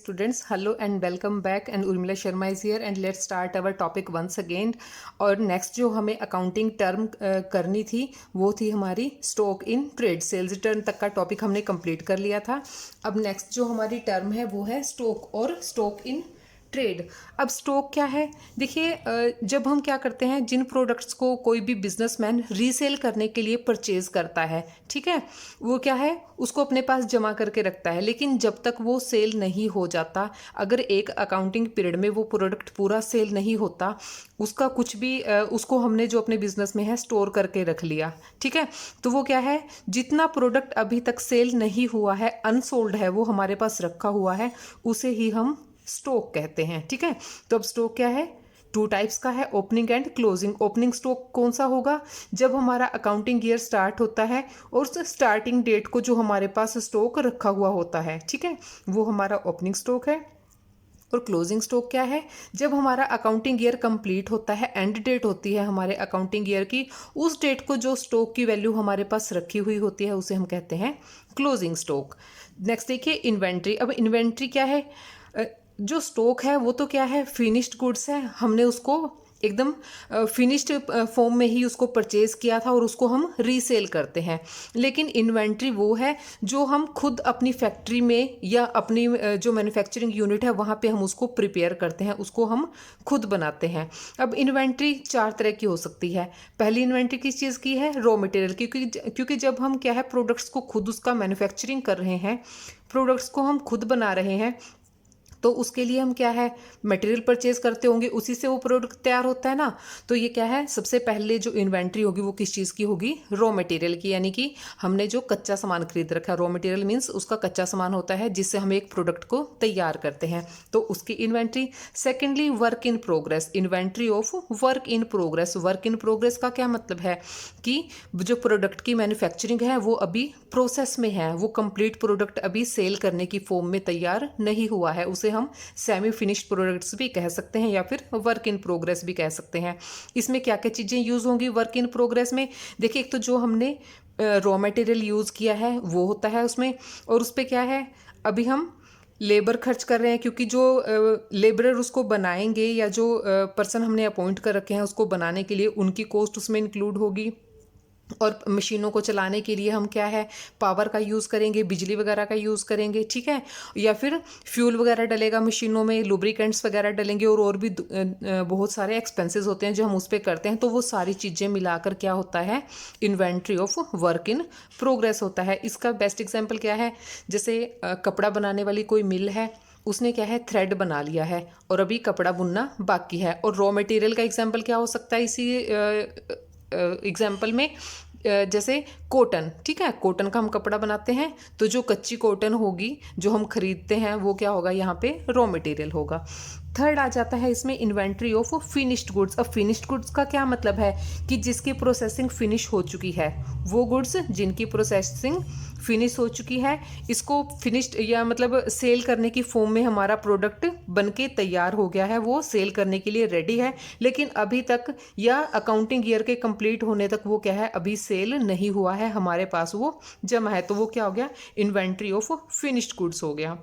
students, hello and welcome back, and Urmila Sharma is here and let's start our topic once again। और next जो हमें accounting term करनी थी वो थी हमारी stock in trade. Sales term तक का टॉपिक हमने कंप्लीट कर लिया था। अब नेक्स्ट जो हमारी टर्म है वो है स्टॉक और स्टॉक इन ट्रेड। अब स्टॉक क्या है, देखिए जब हम क्या करते हैं, जिन प्रोडक्ट्स को कोई भी बिजनेसमैन रीसेल करने के लिए परचेज करता है, ठीक है, वो क्या है, उसको अपने पास जमा करके रखता है। लेकिन जब तक वो सेल नहीं हो जाता, अगर एक अकाउंटिंग पीरियड में वो प्रोडक्ट पूरा सेल नहीं होता, उसका कुछ भी उसको हमने जो अपने बिजनेस में है स्टोर करके रख लिया, ठीक है, तो वो क्या है, जितना प्रोडक्ट अभी तक सेल नहीं हुआ है, अनसोल्ड है, वो हमारे पास रखा हुआ है, उसे ही हम स्टॉक कहते हैं। ठीक है, तो अब स्टॉक क्या है, टू टाइप्स का है, opening and closing. Opening stock कौन सा होगा, जब हमारा अकाउंटिंग ईयर स्टार्ट होता है और उस स्टार्टिंग डेट को जो हमारे पास स्टॉक रखा हुआ होता है, ठीक है, वो हमारा ओपनिंग स्टॉक है। और क्लोजिंग स्टॉक क्या है, जब हमारा अकाउंटिंग ईयर कंप्लीट होता है, एंड डेट होती है हमारे अकाउंटिंग ईयर की, उस डेट को जो स्टॉक की वैल्यू हमारे पास रखी हुई होती है उसे हम कहते हैं क्लोजिंग स्टॉक। नेक्स्ट देखिए इन्वेंट्री। अब इन्वेंट्री क्या है, जो स्टॉक है वो तो क्या है, फिनिश्ड गुड्स है, हमने उसको एकदम फिनिश्ड फॉर्म में ही उसको परचेज किया था और उसको हम रीसेल करते हैं। लेकिन इन्वेंट्री वो है जो हम खुद अपनी फैक्ट्री में या अपनी जो मैन्युफैक्चरिंग यूनिट है वहाँ पे हम उसको प्रिपेयर करते हैं, उसको हम खुद बनाते हैं। अब इन्वेंट्री चार तरह की हो सकती है। पहली इन्वेंट्री किस चीज़ की है, रॉ मटेरियल की, क्योंकि जब हम क्या है प्रोडक्ट्स को खुद उसका मैन्युफैक्चरिंग कर रहे हैं, प्रोडक्ट्स को हम खुद बना रहे हैं, तो उसके लिए हम क्या है, मटेरियल परचेज करते होंगे, उसी से वो प्रोडक्ट तैयार होता है ना। तो ये क्या है, सबसे पहले जो इन्वेंट्री होगी वो किस चीज़ की होगी, रॉ मटेरियल की, यानी कि हमने जो कच्चा सामान खरीद रखा है। रॉ मटेरियल मीन्स उसका कच्चा सामान होता है जिससे हम एक प्रोडक्ट को तैयार करते हैं, तो उसकी inventory. Secondly work in progress, inventory of work in progress. Work in progress का क्या मतलब है कि जो प्रोडक्ट की मैन्युफैक्चरिंग है वो अभी प्रोसेस में है, वो कंप्लीट प्रोडक्ट अभी सेल करने की फॉर्म में तैयार नहीं हुआ है, उसे हम सेमी फिनिश्ड प्रोडक्ट्स भी कह सकते हैं या फिर वर्क इन प्रोग्रेस भी कह सकते हैं। इसमें क्या क्या चीज़ें यूज़ होंगी वर्क इन प्रोग्रेस में, देखिए एक तो जो हमने रॉ मटेरियल यूज़ किया है वो होता है उसमें, और उस पर क्या है, अभी हम लेबर खर्च कर रहे हैं, क्योंकि जो लेबरर उसको बनाएंगे या जो पर्सन हमने अपॉइंट कर रखे हैं उसको बनाने के लिए, उनकी कॉस्ट उसमें इंक्लूड होगी। और मशीनों को चलाने के लिए हम क्या है, पावर का यूज़ करेंगे, बिजली वगैरह का यूज़ करेंगे, ठीक है, या फिर फ्यूल वगैरह डलेगा मशीनों में, लुब्रिकेंट्स वगैरह डलेंगे, और भी बहुत सारे एक्सपेंसेस होते हैं जो हम उस पर करते हैं। तो वो सारी चीज़ें मिलाकर क्या होता है, inventory of work in progress होता है। इसका बेस्ट एग्जाम्पल क्या है, जैसे कपड़ा बनाने वाली कोई मिल है, उसने क्या है, थ्रेड बना लिया है और अभी कपड़ा बुनना बाकी है। और रॉ मटेरियल का एग्जाम्पल क्या हो सकता है इसी एग्जाम्पल में, जैसे कॉटन, ठीक है, कॉटन का हम कपड़ा बनाते हैं, तो जो कच्ची कॉटन होगी जो हम खरीदते हैं वो क्या होगा, यहाँ पे रॉ मटेरियल होगा। थर्ड आ जाता है इसमें इन्वेंट्री ऑफ फिनिश्ड गुड्स। अब फिनिश्ड गुड्स का क्या मतलब है कि जिसकी प्रोसेसिंग फिनिश हो चुकी है, वो गुड्स जिनकी प्रोसेसिंग फिनिश हो चुकी है, इसको फिनिश्ड या मतलब सेल करने की फॉर्म में हमारा प्रोडक्ट बनके तैयार हो गया है, वो सेल करने के लिए रेडी है, लेकिन अभी तक या अकाउंटिंग ईयर के कंप्लीट होने तक वो क्या है, अभी सेल नहीं हुआ है, हमारे पास वो जमा है, तो वो क्या हो गया, इन्वेंट्री ऑफ फिनिश्ड गुड्स हो गया।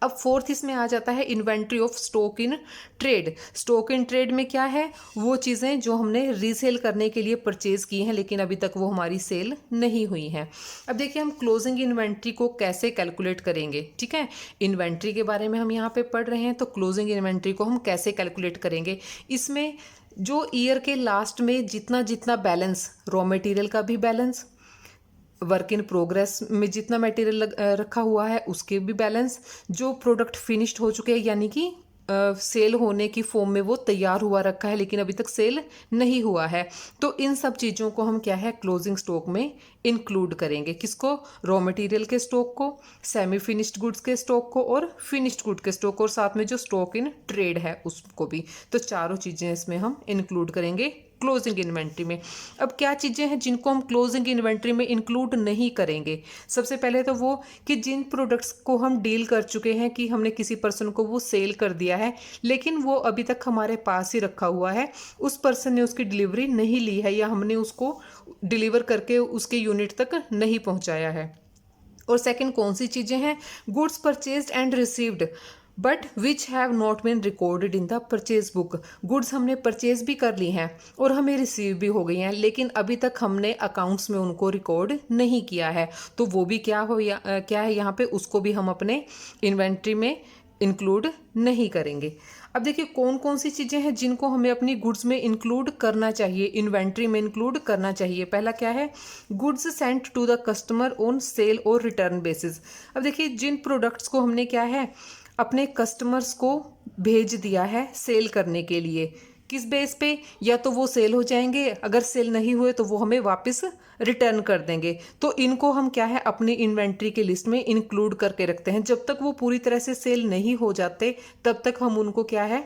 अब फोर्थ इसमें आ जाता है inventory of stock in trade. Stock in trade में क्या है, वो चीज़ें जो हमने रीसेल करने के लिए परचेज की हैं लेकिन अभी तक वो हमारी सेल नहीं हुई हैं। अब देखिए हम क्लोजिंग इन्वेंट्री को कैसे कैलकुलेट करेंगे, ठीक है, इन्वेंट्री के बारे में हम यहाँ पे पढ़ रहे हैं, तो क्लोजिंग इन्वेंट्री को हम कैसे कैलकुलेट करेंगे। इसमें जो ईयर के लास्ट में जितना जितना बैलेंस, रॉ मटेरियल का भी बैलेंस, वर्क इन प्रोग्रेस में जितना मटेरियल रखा हुआ है उसके भी बैलेंस, जो प्रोडक्ट फिनिश्ड हो चुके हैं यानी कि सेल होने की फॉर्म में वो तैयार हुआ रखा है लेकिन अभी तक सेल नहीं हुआ है, तो इन सब चीज़ों को हम क्या है, क्लोजिंग स्टॉक में इंक्लूड करेंगे। किसको, रॉ मटेरियल के स्टॉक को, सेमी फिनिश्ड गुड्स के स्टॉक को और फिनिश्ड गुड के स्टॉक को, और साथ में जो स्टॉक इन ट्रेड है उसको भी। तो चारों चीज़ें इसमें हम इंक्लूड करेंगे क्लोजिंग इन्वेंट्री में। अब क्या चीज़ें हैं जिनको हम क्लोजिंग इन्वेंट्री में इंक्लूड नहीं करेंगे, सबसे पहले तो वो कि जिन प्रोडक्ट्स को हम डील कर चुके हैं, कि हमने किसी पर्सन को वो सेल कर दिया है लेकिन वो अभी तक हमारे पास ही रखा हुआ है, उस पर्सन ने उसकी डिलीवरी नहीं ली है या हमने उसको डिलीवर करके उसके यूनिट तक नहीं पहुंचाया है, और सेकंड कौन सी चीज़ें हैं, goods purchased and received but which have not been recorded in the purchase book. Goods हमने परचेज भी कर ली हैं और हमें रिसीव भी हो गई हैं, लेकिन अभी तक हमने अकाउंट्स में उनको रिकॉर्ड नहीं किया है, तो वो भी क्या है यहाँ पे, उसको भी हम अपने इन्वेंट्री में इंक्लूड नहीं करेंगे। अब देखिए कौन कौन सी चीज़ें हैं जिनको हमें अपनी गुड्स में इंक्लूड करना चाहिए, इन्वेंट्री में इंक्लूड करना चाहिए। पहला क्या है, goods sent to the customer on sale or return basis. अब देखिए जिन प्रोडक्ट्स को हमने क्या है अपने कस्टमर्स को भेज दिया है सेल करने के लिए, किस बेस पे, या तो वो सेल हो जाएंगे, अगर सेल नहीं हुए तो वो हमें वापस रिटर्न कर देंगे, तो इनको हम क्या है अपनी इन्वेंट्री की लिस्ट में इंक्लूड करके रखते हैं। जब तक वो पूरी तरह से सेल नहीं हो जाते तब तक हम उनको क्या है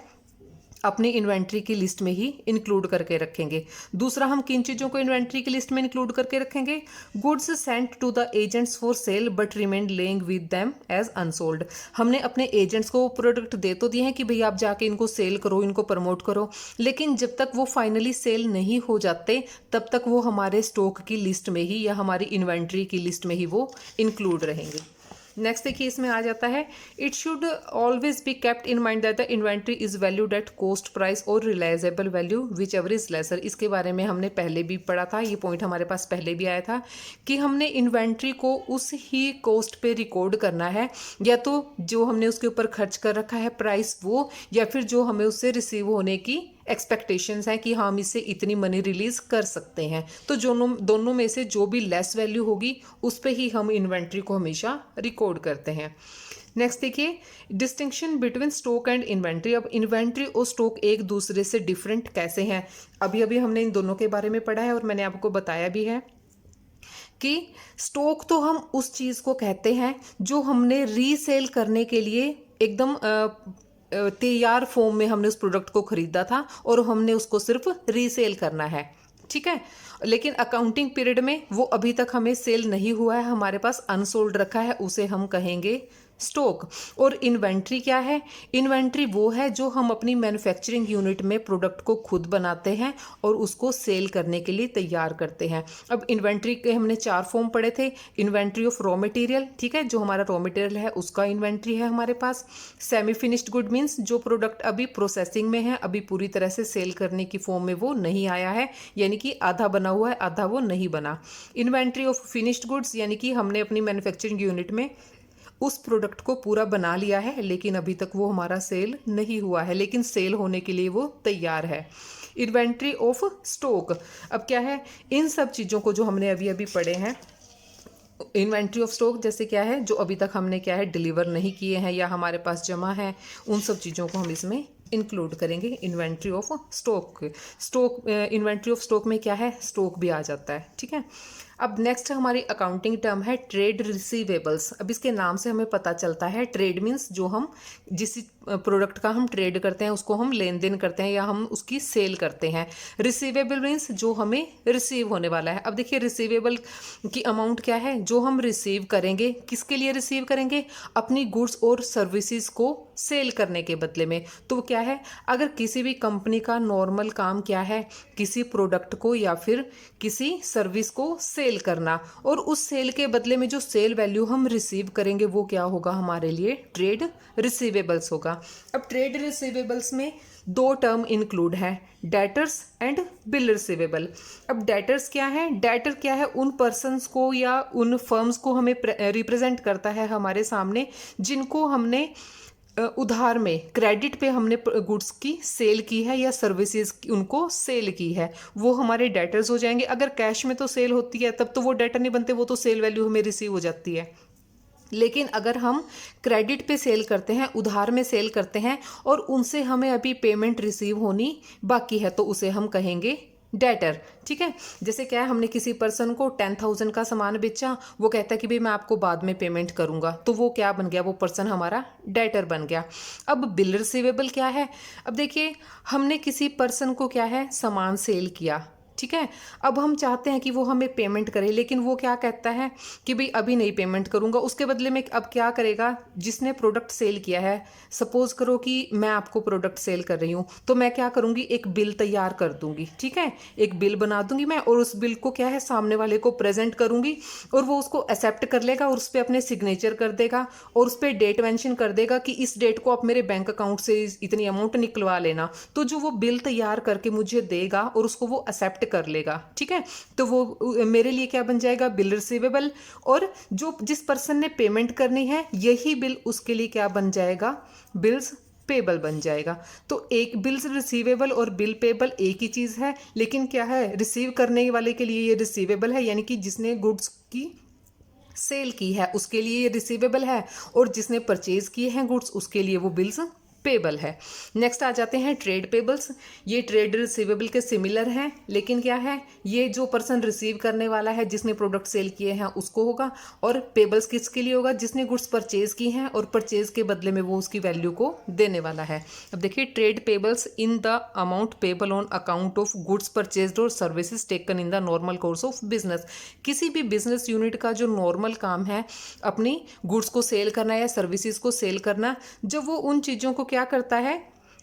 अपनी इन्वेंट्री की लिस्ट में ही इंक्लूड करके रखेंगे। दूसरा, हम किन चीज़ों को इन्वेंट्री की लिस्ट में इंक्लूड करके रखेंगे, goods sent to the agents for sale but remain lying with them as unsold. हमने अपने एजेंट्स को प्रोडक्ट दे तो दिए हैं कि भाई आप जाके इनको सेल करो, इनको प्रमोट करो, लेकिन जब तक वो फाइनली सेल नहीं हो जाते तब तक वो हमारे स्टॉक की लिस्ट में ही या हमारी इन्वेंट्री की लिस्ट में ही वो इंक्लूड रहेंगे। नेक्स्ट देखिए इसमें आ जाता है, it should always be kept in mind that the inventory is valued at cost price और realisable value whichever is lesser. इसके बारे में हमने पहले भी पढ़ा था, ये पॉइंट हमारे पास पहले भी आया था कि हमने इन्वेंट्री को उस ही कॉस्ट पे रिकॉर्ड करना है, या तो जो हमने उसके ऊपर खर्च कर रखा है प्राइस वो, या फिर जो हमें उससे रिसीव होने की एक्सपेक्टेशंस हैं कि हम इससे इतनी मनी रिलीज कर सकते हैं। तो दोनों में से जो भी लेस वैल्यू होगी उस पे ही हम इन्वेंट्री को हमेशा रिकॉर्ड करते हैं। नेक्स्ट देखिए, distinction between stock and inventory. अब इन्वेंट्री और स्टॉक एक दूसरे से डिफरेंट कैसे हैं, अभी अभी हमने इन दोनों के बारे में पढ़ा है और मैंने आपको बताया भी है कि स्टॉक तो हम उस चीज़ को कहते हैं जो हमने रीसेल करने के लिए एकदम तैयार फॉर्म में हमने उस प्रोडक्ट को खरीदा था और हमने उसको सिर्फ रीसेल करना है, ठीक है। लेकिन अकाउंटिंग पीरियड में वो अभी तक हमें सेल नहीं हुआ है, हमारे पास अनसोल्ड रखा है, उसे हम कहेंगे स्टॉक। और इन्वेंट्री क्या है, इन्वेंट्री वो है जो हम अपनी मैन्युफैक्चरिंग यूनिट में प्रोडक्ट को खुद बनाते हैं और उसको सेल करने के लिए तैयार करते हैं। अब इन्वेंट्री के हमने 4 फॉर्म पढ़े थे, इन्वेंट्री ऑफ रॉ मटेरियल, ठीक है, जो हमारा रॉ मटेरियल है उसका इन्वेंट्री है हमारे पास। सेमी फिनिश्ड गुड मीन्स जो प्रोडक्ट अभी प्रोसेसिंग में है, अभी पूरी तरह से सेल करने की फॉर्म में वो नहीं आया है, यानी कि आधा बना हुआ है आधा वो नहीं बना। इन्वेंट्री ऑफ फिनिश्ड गुड्स, यानी कि हमने अपनी मैन्युफैक्चरिंग यूनिट में उस प्रोडक्ट को पूरा बना लिया है लेकिन अभी तक वो हमारा सेल नहीं हुआ है, लेकिन सेल होने के लिए वो तैयार है। इन्वेंट्री ऑफ स्टॉक, अब क्या है, इन सब चीज़ों को जो हमने अभी अभी पढ़े हैं, इन्वेंट्री ऑफ स्टॉक जैसे क्या है जो अभी तक हमने क्या है डिलीवर नहीं किए हैं या हमारे पास जमा है, उन सब चीज़ों को हम इसमें इंक्लूड करेंगे inventory of stock. Inventory of stock में क्या है, स्टॉक भी आ जाता है, ठीक है। अब नेक्स्ट हमारी अकाउंटिंग टर्म है ट्रेड रिसीवेबल्स। अब इसके नाम से हमें पता चलता है, ट्रेड मीन्स जो हम जिस प्रोडक्ट का हम ट्रेड करते हैं उसको हम लेन देन करते हैं या हम उसकी सेल करते हैं। रिसीवेबल मीन्स जो हमें रिसीव होने वाला है। अब देखिए रिसीवेबल की अमाउंट क्या है, जो हम रिसीव करेंगे, किसके लिए रिसीव करेंगे, अपनी गुड्स और सर्विसेज को सेल करने के बदले में। तो क्या है, अगर किसी भी कंपनी का नॉर्मल काम क्या है, किसी प्रोडक्ट को या फिर किसी सर्विस को सेल करना, और उस सेल के बदले में जो सेल वैल्यू हम रिसीव करेंगे वो क्या होगा हमारे लिए, ट्रेड रिसीवेबल्स होगा। अब ट्रेड रिसीवेबल्स में 2 टर्म इंक्लूड है, डेटर्स एंड बिल रिसीवेबल। अब डेटर्स क्या है, डेटर क्या है, उन पर्सन्स को या उन फर्म्स को हमें रिप्रेजेंट करता है हमारे सामने जिनको हमने उधार में क्रेडिट पे हमने गुड्स की सेल की है या सर्विसेज उनको सेल की है, वो हमारे डेटर्स हो जाएंगे। अगर कैश में तो सेल होती है तब तो वो डेटर नहीं बनते, वो तो सेल वैल्यू हमें रिसीव हो जाती है। लेकिन अगर हम क्रेडिट पे सेल करते हैं, उधार में सेल करते हैं और उनसे हमें अभी पेमेंट रिसीव होनी बाकी है, तो उसे हम कहेंगे डेटर, ठीक है। जैसे क्या है, हमने किसी पर्सन को 10,000 का सामान बेचा, वो कहता है कि भाई मैं आपको बाद में पेमेंट करूंगा, तो वो क्या बन गया, वो पर्सन हमारा डेटर बन गया। अब बिल रिसीवेबल क्या है, अब देखिए हमने किसी पर्सन को क्या है सामान सेल किया, ठीक है। अब हम चाहते हैं कि वो हमें पेमेंट करे, लेकिन वो क्या कहता है कि भाई अभी नहीं पेमेंट करूंगा। उसके बदले में अब क्या करेगा, जिसने प्रोडक्ट सेल किया है, सपोज करो कि मैं आपको प्रोडक्ट सेल कर रही हूँ, तो मैं क्या करूंगी, एक बिल तैयार कर दूंगी। ठीक है, एक बिल बना दूंगी मैं, और उस बिल को क्या है सामने वाले को प्रेजेंट करूंगी, और वो उसको एक्सेप्ट कर लेगा और उस पर अपने सिग्नेचर कर देगा, और उस पर डेट मेंशन कर देगा कि इस डेट को आप मेरे बैंक अकाउंट से इतनी अमाउंट निकलवा लेना। तो जो वो बिल तैयार करके मुझे देगा और उसको वो एक्सेप्ट कर लेगा। ठीक है, तो वो मेरे लिए क्या बन जाएगा, बिल रिसीवेबल। और जो जिस पर्सन ने पेमेंट करनी है, यही बिल उसके लिए क्या बन जाएगा, बिल्स पेबल बन जाएगा। तो एक बिल्स रिसीवेबल और बिल पेबल एक ही चीज है, लेकिन क्या है, रिसीव करने वाले के लिए ये रिसीवेबल है, यानी कि जिसने गुड्स की सेल की है उसके लिए ये रिसीवेबल है, और जिसने परचेज किए हैं गुड्स उसके लिए वो बिल्स पेबल है। नेक्स्ट आ जाते हैं ट्रेड पेबल्स। ये ट्रेड रिसीवेबल के सिमिलर हैं, लेकिन क्या है, ये जो पर्सन रिसीव करने वाला है, जिसने प्रोडक्ट सेल किए हैं उसको होगा, और पेबल्स किसके लिए होगा, जिसने गुड्स परचेज की हैं और परचेज के बदले में वो उसकी वैल्यू को देने वाला है। अब देखिए, trade payables in the amount payable on account of goods purchased और services taken in the normal course of business. किसी भी बिजनेस यूनिट का जो नॉर्मल काम है, अपनी गुड्स को सेल करना या सर्विसेज को सेल करना, जब वो उन चीज़ों को क्या करता है,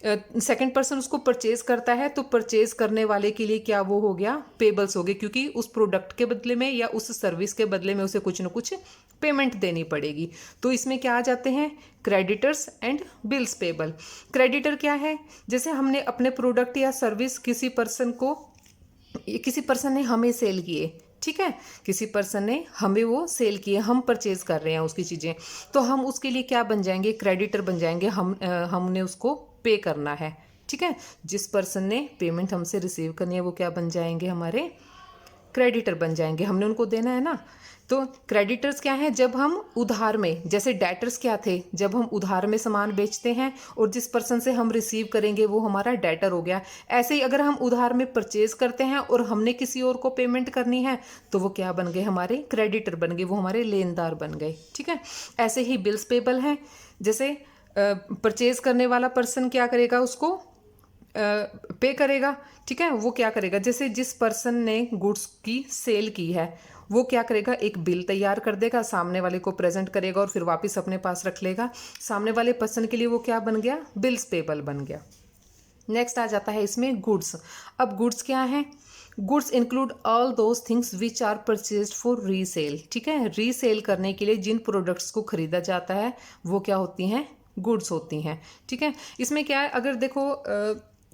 सेकंड पर्सन उसको परचेज करता है, तो परचेज करने वाले के लिए क्या वो हो गया, पेबल्स हो गए, क्योंकि उस प्रोडक्ट के बदले में या उस सर्विस के बदले में उसे कुछ ना कुछ पेमेंट देनी पड़ेगी। तो इसमें क्या आ जाते हैं, creditors and bills payable. Creditor क्या है, जैसे हमने अपने प्रोडक्ट या सर्विस किसी पर्सन ने हमें सेल किए। ठीक है, किसी पर्सन ने हमें वो सेल किए, हम परचेज कर रहे हैं उसकी चीज़ें, तो हम उसके लिए क्या बन जाएंगे, क्रेडिटर बन जाएंगे। हमने उसको पे करना है। ठीक है, जिस पर्सन ने पेमेंट हमसे रिसीव करनी है वो क्या बन जाएंगे, हमारे क्रेडिटर बन जाएंगे, हमने उनको देना है ना। तो क्रेडिटर्स क्या है, जब हम उधार में, जैसे डेटर्स क्या थे, जब हम उधार में सामान बेचते हैं और जिस पर्सन से हम रिसीव करेंगे वो हमारा डेटर हो गया। ऐसे ही अगर हम उधार में परचेज करते हैं और हमने किसी और को पेमेंट करनी है, तो वो क्या बन गए, हमारे क्रेडिटर बन गए, वो हमारे लेनदार बन गए। ठीक है, ऐसे ही बिल्स पेबल हैं। जैसे परचेज करने वाला पर्सन क्या करेगा, उसको पे करेगा। ठीक है, वो क्या करेगा, जैसे जिस पर्सन ने गुड्स की सेल की है वो क्या करेगा, एक बिल तैयार कर देगा, सामने वाले को प्रेजेंट करेगा और फिर वापस अपने पास रख लेगा। सामने वाले पर्सन के लिए वो क्या बन गया, बिल्स पेबल बन गया। नेक्स्ट आ जाता है इसमें गुड्स। अब गुड्स क्या है, goods include all those things which are purchased for resale. ठीक है, रीसेल करने के लिए जिन प्रोडक्ट्स को खरीदा जाता है वो क्या होती हैं, गुड्स होती हैं। ठीक है, इसमें क्या है, अगर देखो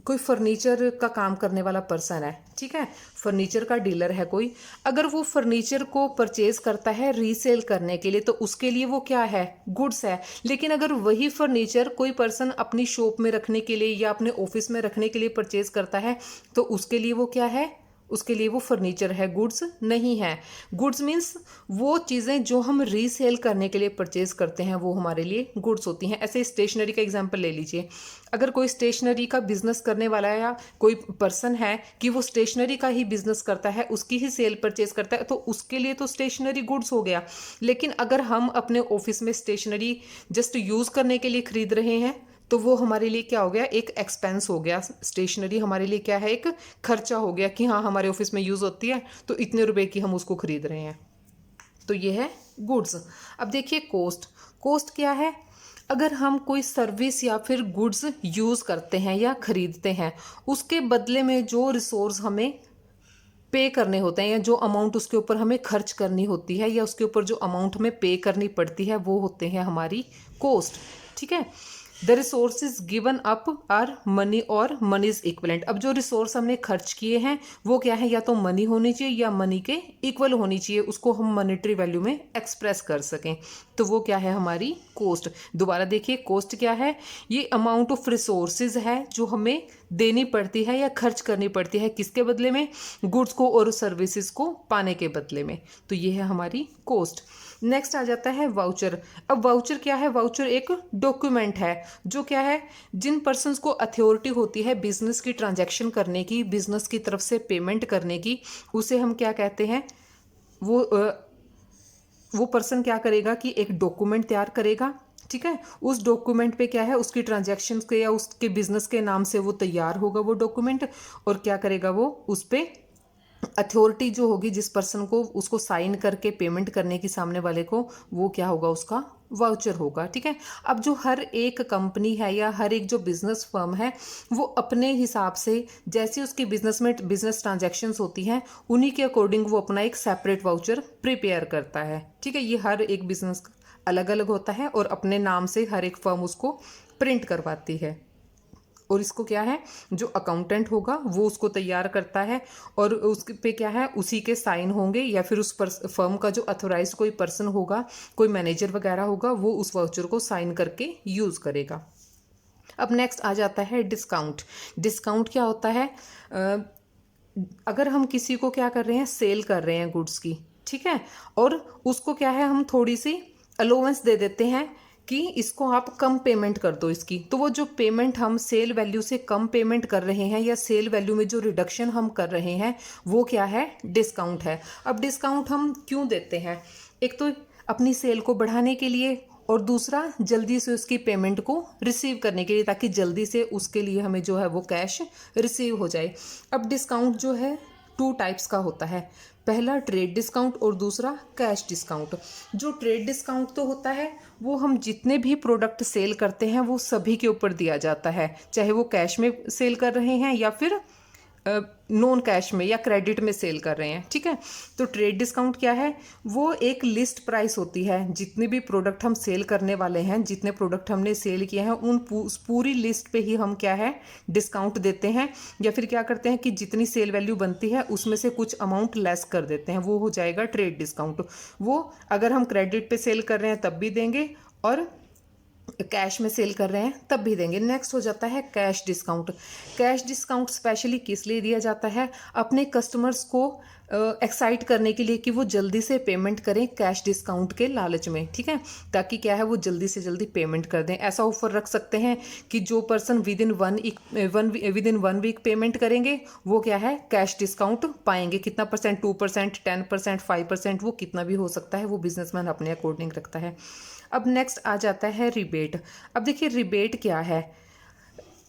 कोई फर्नीचर का काम करने वाला पर्सन है, ठीक है, फर्नीचर का डीलर है कोई, अगर वो फर्नीचर को परचेज करता है रीसेल करने के लिए, तो उसके लिए वो क्या है, गुड्स है। लेकिन अगर वही फर्नीचर कोई पर्सन अपनी शॉप में रखने के लिए या अपने ऑफिस में रखने के लिए परचेज करता है, तो उसके लिए वो क्या है, उसके लिए वो फर्नीचर है, गुड्स नहीं है। गुड्स मीन्स वो चीज़ें जो हम रीसेल करने के लिए परचेज करते हैं वो हमारे लिए गुड्स होती हैं। ऐसे स्टेशनरी का एग्जांपल ले लीजिए, अगर कोई स्टेशनरी का बिजनेस करने वाला है या कोई पर्सन है कि वो स्टेशनरी का ही बिजनेस करता है, उसकी ही सेल परचेज करता है, तो उसके लिए तो स्टेशनरी गुड्स हो गया। लेकिन अगर हम अपने ऑफिस में स्टेशनरी जस्ट यूज़ करने के लिए खरीद रहे हैं, तो वो हमारे लिए क्या हो गया, एक एक्सपेंस हो गया। स्टेशनरी हमारे लिए क्या है, एक खर्चा हो गया कि हाँ हमारे ऑफिस में यूज़ होती है, तो इतने रुपए की हम उसको खरीद रहे हैं। तो ये है गुड्स। अब देखिए कॉस्ट। कॉस्ट क्या है, अगर हम कोई सर्विस या फिर गुड्स यूज़ करते हैं या खरीदते हैं, उसके बदले में जो रिसोर्स हमें पे करने होते हैं या जो अमाउंट उसके ऊपर हमें खर्च करनी होती है या उसके ऊपर जो अमाउंट हमें पे करनी पड़ती है, वो होते हैं हमारी कॉस्ट। ठीक है, the resources given up are money और मनी इज इक्वलेंट। अब जो रिसोर्स हमने खर्च किए हैं वो क्या है, या तो मनी होनी चाहिए या मनी के इक्वल होनी चाहिए, उसको हम मॉनेटरी वैल्यू में एक्सप्रेस कर सकें, तो वो क्या है, हमारी कॉस्ट। दोबारा देखिए, कॉस्ट क्या है, ये अमाउंट ऑफ रिसोर्सेज है जो हमें देनी पड़ती है या खर्च करनी पड़ती है, किसके बदले में, गुड्स को और सर्विसेज को पाने के बदले में, तो ये है हमारी कॉस्ट। नेक्स्ट आ जाता है वाउचर। अब वाउचर क्या है, वाउचर एक डॉक्यूमेंट है जो क्या है, जिन पर्सन्स को अथॉरिटी होती है बिजनेस की ट्रांजैक्शन करने की, बिजनेस की तरफ से पेमेंट करने की, उसे हम क्या कहते हैं, वो पर्सन क्या करेगा कि एक डॉक्यूमेंट तैयार करेगा। ठीक है, उस डॉक्यूमेंट पे क्या है, उसकी ट्रांजैक्शन के या उसके बिजनेस के नाम से वो तैयार होगा वो डॉक्यूमेंट, और क्या करेगा, वो उस पे अथॉरिटी जो होगी जिस पर्सन को उसको साइन करके पेमेंट करने की सामने वाले को, वो क्या होगा, उसका वाउचर होगा। ठीक है। अब जो हर एक कंपनी है या हर एक जो बिजनेस फर्म है वो अपने हिसाब से जैसे उसकी बिजनेस में बिजनेस ट्रांजैक्शंस होती हैं उन्हीं के अकॉर्डिंग वो अपना एक सेपरेट वाउचर प्रिपेयर करता है। ठीक है। ये हर एक बिजनेस अलग अलग होता है और अपने नाम से हर एक फर्म उसको प्रिंट करवाती है, और इसको क्या है, जो अकाउंटेंट होगा वो उसको तैयार करता है और उस पे क्या है, उसी के साइन होंगे, या फिर उस फर्म का जो अथोराइज कोई पर्सन होगा, कोई मैनेजर वगैरह होगा, वो उस वाउचर को साइन करके यूज़ करेगा। अब नेक्स्ट आ जाता है डिस्काउंट। डिस्काउंट क्या होता है, अगर हम किसी को क्या कर रहे हैं, सेल कर रहे हैं गुड्स की, ठीक है, और उसको क्या है, हम थोड़ी सी अलोवेंस दे देते हैं कि इसको आप कम पेमेंट कर दो इसकी, तो वो जो पेमेंट हम सेल वैल्यू से कम पेमेंट कर रहे हैं या सेल वैल्यू में जो रिडक्शन हम कर रहे हैं वो क्या है, डिस्काउंट है। अब डिस्काउंट हम क्यों देते हैं, एक तो अपनी सेल को बढ़ाने के लिए और दूसरा जल्दी से उसकी पेमेंट को रिसीव करने के लिए, ताकि जल्दी से उसके लिए हमें जो है वो कैश रिसीव हो जाए। अब डिस्काउंट जो है 2 टाइप्स का होता है, पहला ट्रेड डिस्काउंट और दूसरा कैश डिस्काउंट। जो ट्रेड डिस्काउंट तो होता है वो हम जितने भी प्रोडक्ट सेल करते हैं वो सभी के ऊपर दिया जाता है, चाहे वो कैश में सेल कर रहे हैं या फिर नॉन कैश में या क्रेडिट में सेल कर रहे हैं। ठीक है। तो ट्रेड डिस्काउंट क्या है, वो एक लिस्ट प्राइस होती है, जितने भी प्रोडक्ट हम सेल करने वाले हैं, जितने प्रोडक्ट हमने सेल किए हैं उन पूरी लिस्ट पे ही हम क्या है, डिस्काउंट देते हैं, या फिर क्या करते हैं कि जितनी सेल वैल्यू बनती है उसमें से कुछ अमाउंट लेस कर देते हैं, वो हो जाएगा ट्रेड डिस्काउंट। वो अगर हम क्रेडिट पे सेल कर रहे हैं तब भी देंगे और कैश में सेल कर रहे हैं तब भी देंगे। नेक्स्ट हो जाता है cash discount. Cash discount specially किस लिए दिया जाता है, अपने कस्टमर्स को एक्साइट करने के लिए कि वो जल्दी से पेमेंट करें कैश डिस्काउंट के लालच में। ठीक है। ताकि क्या है, वो जल्दी से जल्दी पेमेंट कर दें। ऐसा ऑफर रख सकते हैं कि जो person within one week payment करेंगे वो क्या है, कैश डिस्काउंट पाएंगे। कितना परसेंट, 2%, 10%, 5%, वो कितना भी हो सकता है, वो बिजनेसमैन अपने अकॉर्डिंग रखता है। अब नेक्स्ट आ जाता है रिबेट। अब देखिए रिबेट क्या है,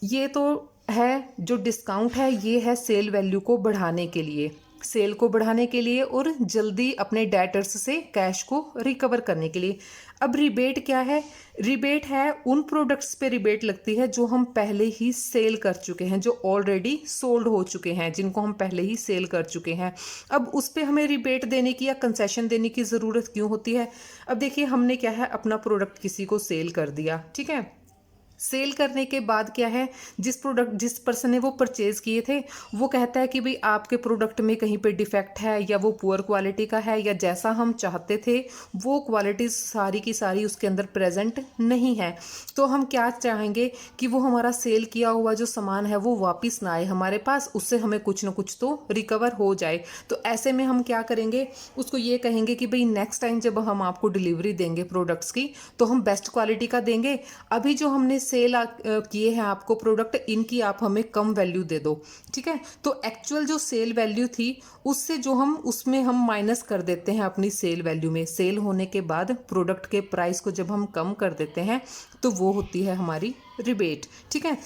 ये तो है जो डिस्काउंट है, ये है सेल वैल्यू को बढ़ाने के लिए, सेल को बढ़ाने के लिए और जल्दी अपने डेटर्स से कैश को रिकवर करने के लिए। अब रिबेट क्या है, रिबेट है उन प्रोडक्ट्स पे रिबेट लगती है जो हम पहले ही सेल कर चुके हैं, जो ऑलरेडी सोल्ड हो चुके हैं, जिनको हम पहले ही सेल कर चुके हैं। अब उस पे हमें रिबेट देने की या कंसेशन देने की ज़रूरत क्यों होती है। अब देखिए हमने क्या है, अपना प्रोडक्ट किसी को सेल कर दिया, ठीक है, सेल करने के बाद क्या है, जिस पर्सन ने वो परचेज किए थे वो कहता है कि भाई आपके प्रोडक्ट में कहीं पे डिफेक्ट है, या वो पुअर क्वालिटी का है, या जैसा हम चाहते थे वो क्वालिटी सारी की सारी उसके अंदर प्रेजेंट नहीं है। तो हम क्या चाहेंगे कि वो हमारा सेल किया हुआ जो सामान है वो वापस ना आए हमारे पास, उससे हमें कुछ ना कुछ तो रिकवर हो जाए। तो ऐसे में हम क्या करेंगे, उसको ये कहेंगे कि भाई नेक्स्ट टाइम जब हम आपको डिलीवरी देंगे प्रोडक्ट्स की तो हम बेस्ट क्वालिटी का देंगे। अभी जो हमने सेल किए हैं आपको प्रोडक्ट, इनकी आप हमें कम वैल्यू दे दो। ठीक है। तो एक्चुअल जो सेल वैल्यू थी उससे जो हम उसमें हम माइनस कर देते हैं अपनी सेल वैल्यू में, सेल होने के बाद प्रोडक्ट के प्राइस को जब हम कम कर देते हैं तो वो होती है हमारी रिबेट। ठीक है।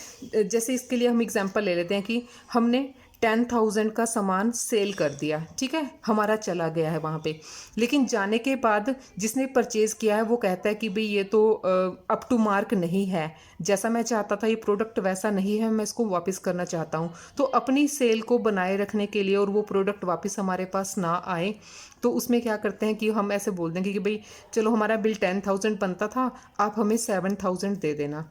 जैसे इसके लिए हम एग्जांपल ले लेते हैं कि हमने 10,000 का सामान सेल कर दिया, ठीक है, हमारा चला गया है वहाँ पे, लेकिन जाने के बाद जिसने परचेज़ किया है वो कहता है कि भाई ये तो अप टू मार्क नहीं है, जैसा मैं चाहता था ये प्रोडक्ट वैसा नहीं है, मैं इसको वापस करना चाहता हूँ। तो अपनी सेल को बनाए रखने के लिए और वो प्रोडक्ट वापस हमारे पास ना आए, तो उसमें क्या करते हैं कि हम ऐसे बोल देंगे कि भाई चलो हमारा बिल 10,000 बनता था, आप हमें 7,000 दे देना।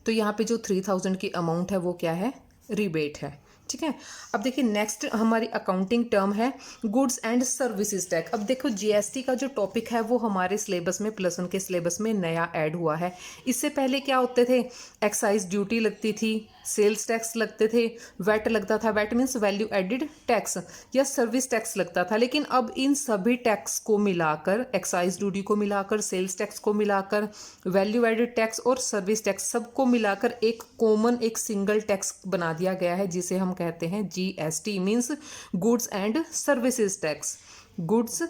तो यहाँ पे जो 3,000 की अमाउंट है वो क्या है, रिबेट है। ठीक है। अब देखिए नेक्स्ट हमारी अकाउंटिंग टर्म है गुड्स एंड सर्विसेज टैक्स। अब देखो जीएसटी का जो टॉपिक है वो हमारे सिलेबस में +1 के सिलेबस में नया ऐड हुआ है। इससे पहले क्या होते थे, एक्साइज ड्यूटी लगती थी, सेल्स टैक्स लगते थे, वैट लगता था, VAT means value added tax, या सर्विस टैक्स लगता था। लेकिन अब इन सभी टैक्स को मिलाकर, एक्साइज ड्यूटी को मिलाकर, सेल्स टैक्स को मिलाकर, वैल्यू एडिड टैक्स और सर्विस टैक्स सबको मिलाकर एक कॉमन, एक सिंगल टैक्स बना दिया गया है जिसे हम कहते हैं GST, means goods and services tax. Goods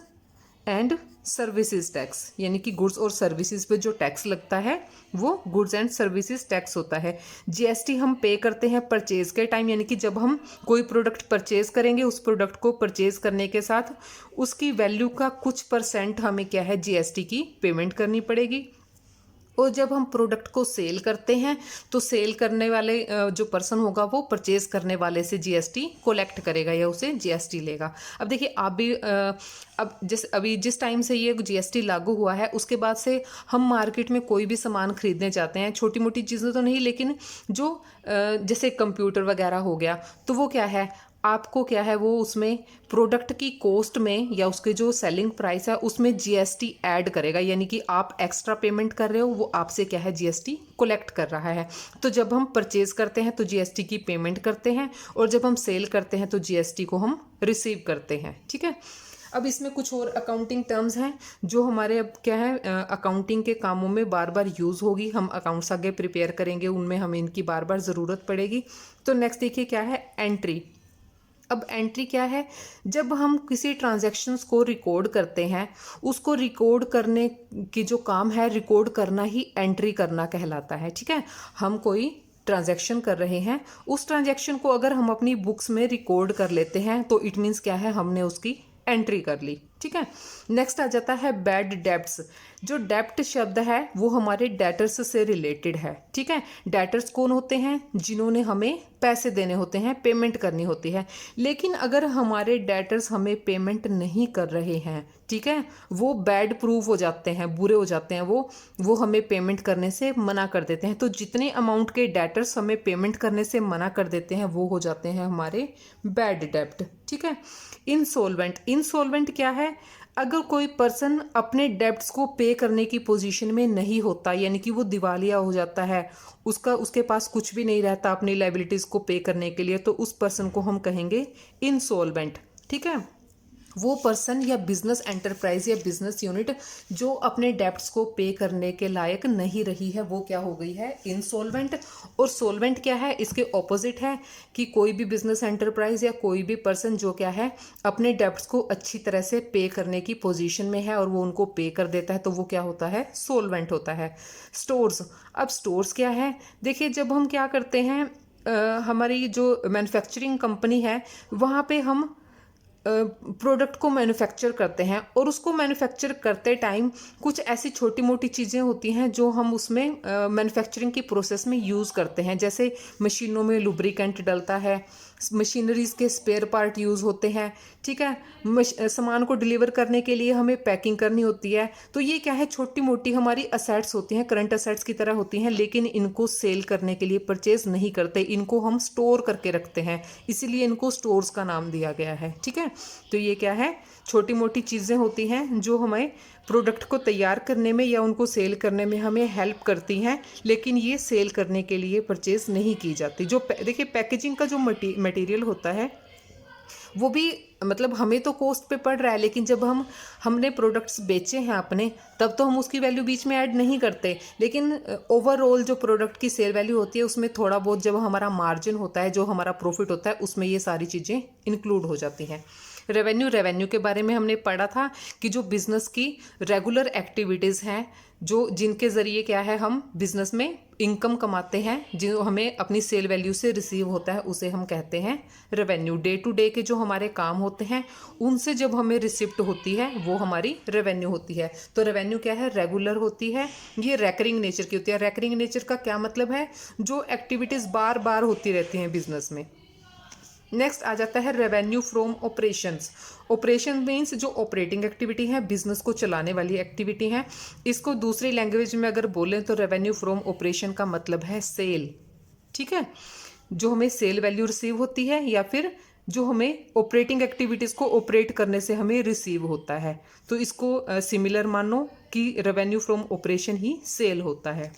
and services tax, यानी कि गुड्स और सर्विसेज पे जो टैक्स लगता है वो गुड्स एंड सर्विसेज टैक्स होता है। जीएसटी हम पे करते हैं परचेज के टाइम, यानी कि जब हम कोई प्रोडक्ट परचेज करेंगे, उस प्रोडक्ट को परचेज करने के साथ उसकी वैल्यू का कुछ % हमें क्या है जीएसटी की पेमेंट करनी पड़ेगी। और जब हम प्रोडक्ट को सेल करते हैं तो सेल करने वाले जो पर्सन होगा वो परचेज करने वाले से जीएसटी कलेक्ट करेगा या उसे जीएसटी लेगा। अब देखिए आप भी अब अभी जिस टाइम से ये जीएसटी लागू हुआ है उसके बाद से हम मार्केट में कोई भी सामान खरीदने जाते हैं, छोटी मोटी चीज़ें तो नहीं, लेकिन जो जैसे कंप्यूटर वगैरह हो गया, तो वो क्या है, आपको क्या है वो उसमें प्रोडक्ट की कॉस्ट में या उसके जो सेलिंग प्राइस है उसमें जीएसटी ऐड करेगा, यानी कि आप एक्स्ट्रा पेमेंट कर रहे हो, वो आपसे क्या है जीएसटी कलेक्ट कर रहा है। तो जब हम परचेज करते हैं तो जीएसटी की पेमेंट करते हैं, और जब हम सेल करते हैं तो जीएसटी को हम रिसीव करते हैं। ठीक है, अब इसमें कुछ और अकाउंटिंग टर्म्स हैं जो हमारे अब क्या है अकाउंटिंग के कामों में बार बार यूज़ होगी। हम अकाउंट्स आगे प्रिपेयर करेंगे, उनमें हमें इनकी बार बार ज़रूरत पड़ेगी। तो नेक्स्ट देखिए क्या है, एंट्री। अब एंट्री क्या है, जब हम किसी ट्रांजैक्शंस को रिकॉर्ड करते हैं, उसको रिकॉर्ड करने की जो काम है, रिकॉर्ड करना ही एंट्री करना कहलाता है। ठीक है, हम कोई ट्रांजैक्शन कर रहे हैं, उस ट्रांजैक्शन को अगर हम अपनी बुक्स में रिकॉर्ड कर लेते हैं तो इट मीन्स क्या है, हमने उसकी एंट्री कर ली। ठीक है, नेक्स्ट आ जाता है बैड डेब्ट्स। जो डेब्ट शब्द है वो हमारे डेटर्स से रिलेटेड है। ठीक है, डेटर्स कौन होते हैं, जिन्होंने हमें पैसे देने होते हैं, पेमेंट करनी होती है। लेकिन अगर हमारे डेटर्स हमें पेमेंट नहीं कर रहे हैं, ठीक है, वो बैड प्रूव हो जाते हैं, बुरे हो जाते हैं, वो हमें पेमेंट करने से मना कर देते हैं। तो जितने अमाउंट के डेटर्स हमें पेमेंट करने से मना कर देते हैं वो हो जाते हैं हमारे बैड डेब्ट। ठीक है, इंसॉल्वेंट। इंसॉल्वेंट क्या है, अगर कोई पर्सन अपने डेब्ट्स को पे करने की पोजीशन में नहीं होता, यानी कि वो दिवालिया हो जाता है, उसके पास कुछ भी नहीं रहता अपनी लायबिलिटीज को पे करने के लिए, तो उस पर्सन को हम कहेंगे इंसॉल्वेंट। ठीक है, वो पर्सन या बिजनेस एंटरप्राइज या बिजनेस यूनिट जो अपने डेब्ट्स को पे करने के लायक नहीं रही है, वो क्या हो गई है, इंसॉल्वेंट। और सॉल्वेंट क्या है, इसके ऑपोजिट है कि कोई भी बिजनेस एंटरप्राइज या कोई भी पर्सन जो क्या है अपने डेब्ट्स को अच्छी तरह से पे करने की पोजीशन में है और वो उनको पे कर देता है, तो वो क्या होता है, सॉल्वेंट होता है। स्टोर्स। अब स्टोर्स क्या है, देखिए जब हम क्या करते हैं, हमारी जो मैन्युफैक्चरिंग कंपनी है वहाँ पे हम प्रोडक्ट को मैन्युफैक्चर करते हैं, और उसको मैन्युफैक्चर करते टाइम कुछ ऐसी छोटी मोटी चीज़ें होती हैं जो हम उसमें मैन्युफैक्चरिंग की प्रोसेस में यूज़ करते हैं। जैसे मशीनों में लुब्रिकेंट डलता है, मशीनरीज के स्पेयर पार्ट यूज़ होते हैं। ठीक है, सामान को डिलीवर करने के लिए हमें पैकिंग करनी होती है। तो ये क्या है, छोटी मोटी हमारी असेट्स होती हैं, करंट असेट्स की तरह होती हैं, लेकिन इनको सेल करने के लिए परचेज नहीं करते, इनको हम स्टोर करके रखते हैं, इसीलिए इनको स्टोर्स का नाम दिया गया है। ठीक है, तो ये क्या है, छोटी मोटी चीज़ें होती हैं जो हमें प्रोडक्ट को तैयार करने में या उनको सेल करने में हमें हेल्प करती हैं, लेकिन ये सेल करने के लिए परचेज नहीं की जाती। जो देखिए पैकेजिंग का जो मटेरियल होता है वो भी मतलब हमें तो कॉस्ट पे पड़ रहा है, लेकिन जब हमने प्रोडक्ट्स बेचे हैं अपने, तब तो हम उसकी वैल्यू बीच में ऐड नहीं करते, लेकिन ओवरऑल जो प्रोडक्ट की सेल वैल्यू होती है उसमें थोड़ा बहुत जब हमारा मार्जिन होता है, जो हमारा प्रॉफिट होता है, उसमें ये सारी चीज़ें इंक्लूड हो जाती हैं। रेवेन्यू के बारे में हमने पढ़ा था कि जो बिजनेस की रेगुलर एक्टिविटीज़ हैं, जो जिनके ज़रिए क्या है हम बिजनेस में इनकम कमाते हैं, जो हमें अपनी सेल वैल्यू से रिसीव होता है, उसे हम कहते हैं रेवेन्यू। डे टू डे के जो हमारे काम होते हैं उनसे जब हमें रिसिप्ट होती है वो हमारी रेवेन्यू होती है। तो रेवेन्यू क्या है, रेगुलर होती है, ये रैकरिंग नेचर की होती है। रैकरिंग नेचर का क्या मतलब है, जो एक्टिविटीज़ बार बार होती रहती हैं बिजनेस में। नेक्स्ट आ जाता है revenue from operations. Operation means जो ऑपरेटिंग एक्टिविटी है, बिजनेस को चलाने वाली एक्टिविटी है। इसको दूसरी लैंग्वेज में अगर बोलें तो रेवेन्यू फ्रॉम ऑपरेशन का मतलब है सेल। ठीक है, जो हमें सेल वैल्यू रिसीव होती है या फिर जो हमें ऑपरेटिंग एक्टिविटीज़ को ऑपरेट करने से हमें रिसीव होता है, तो इसको सिमिलर मानो कि रेवेन्यू फ्रॉम ऑपरेशन ही सेल होता है।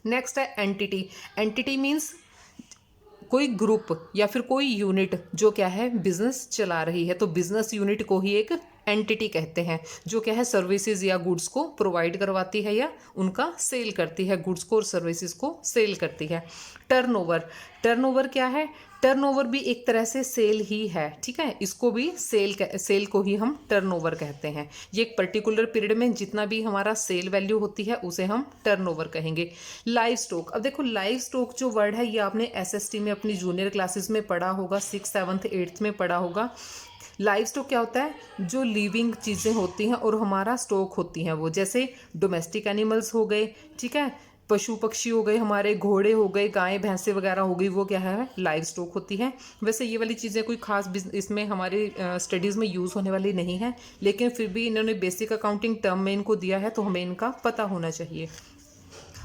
नेक्स्ट है एंटिटी। एंटिटी मीन्स कोई ग्रुप या फिर कोई यूनिट जो क्या है बिजनेस चला रही है, तो बिजनेस यूनिट को ही एक एंटिटी कहते हैं, जो क्या है सर्विसेज या गुड्स को प्रोवाइड करवाती है या उनका सेल करती है, गुड्स को और सर्विसेज को सेल करती है। टर्नओवर। टर्नओवर क्या है, टर्नओवर भी एक तरह से सेल ही है, ठीक है, इसको भी सेल को ही हम टर्नओवर कहते हैं। ये एक पर्टिकुलर पीरियड में जितना भी हमारा सेल वैल्यू होती है उसे हम टर्नओवर कहेंगे। लाइव स्टॉक, अब देखो लाइव स्टॉक जो वर्ड है ये आपने एसएसटी में अपनी जूनियर क्लासेस में पढ़ा होगा, 6th 7th 8th में पढ़ा होगा। लाइव स्टॉक क्या होता है, जो लिविंग चीज़ें होती हैं और हमारा स्टॉक होती हैं वो, जैसे डोमेस्टिक एनिमल्स हो गए, ठीक है, पशु पक्षी हो गए, हमारे घोड़े हो गए, गायें भैंसें वगैरह हो गई, वो क्या है, लाइव स्टॉक होती है। वैसे ये वाली चीज़ें कोई खास इसमें हमारे स्टडीज़ में यूज़ होने वाली नहीं है, लेकिन फिर भी इन्होंने बेसिक अकाउंटिंग टर्म में इनको दिया है तो हमें इनका पता होना चाहिए।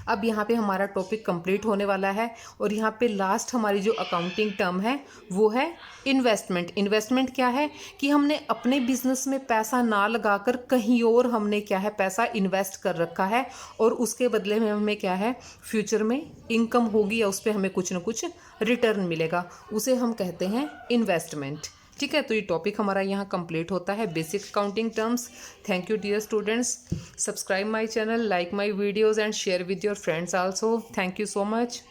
अब यहाँ पे हमारा टॉपिक कंप्लीट होने वाला है और यहाँ पे लास्ट हमारी जो अकाउंटिंग टर्म है वो है इन्वेस्टमेंट। इन्वेस्टमेंट क्या है कि हमने अपने बिजनेस में पैसा ना लगाकर कहीं और हमने क्या है पैसा इन्वेस्ट कर रखा है और उसके बदले में हमें क्या है फ्यूचर में इनकम होगी या उस पर हमें कुछ ना कुछ रिटर्न मिलेगा, उसे हम कहते हैं इन्वेस्टमेंट। ठीक है, तो ये टॉपिक हमारा यहाँ कंप्लीट होता है, basic accounting terms. Thank you dear students, subscribe my channel, like my videos and share with your friends also. Thank you so much.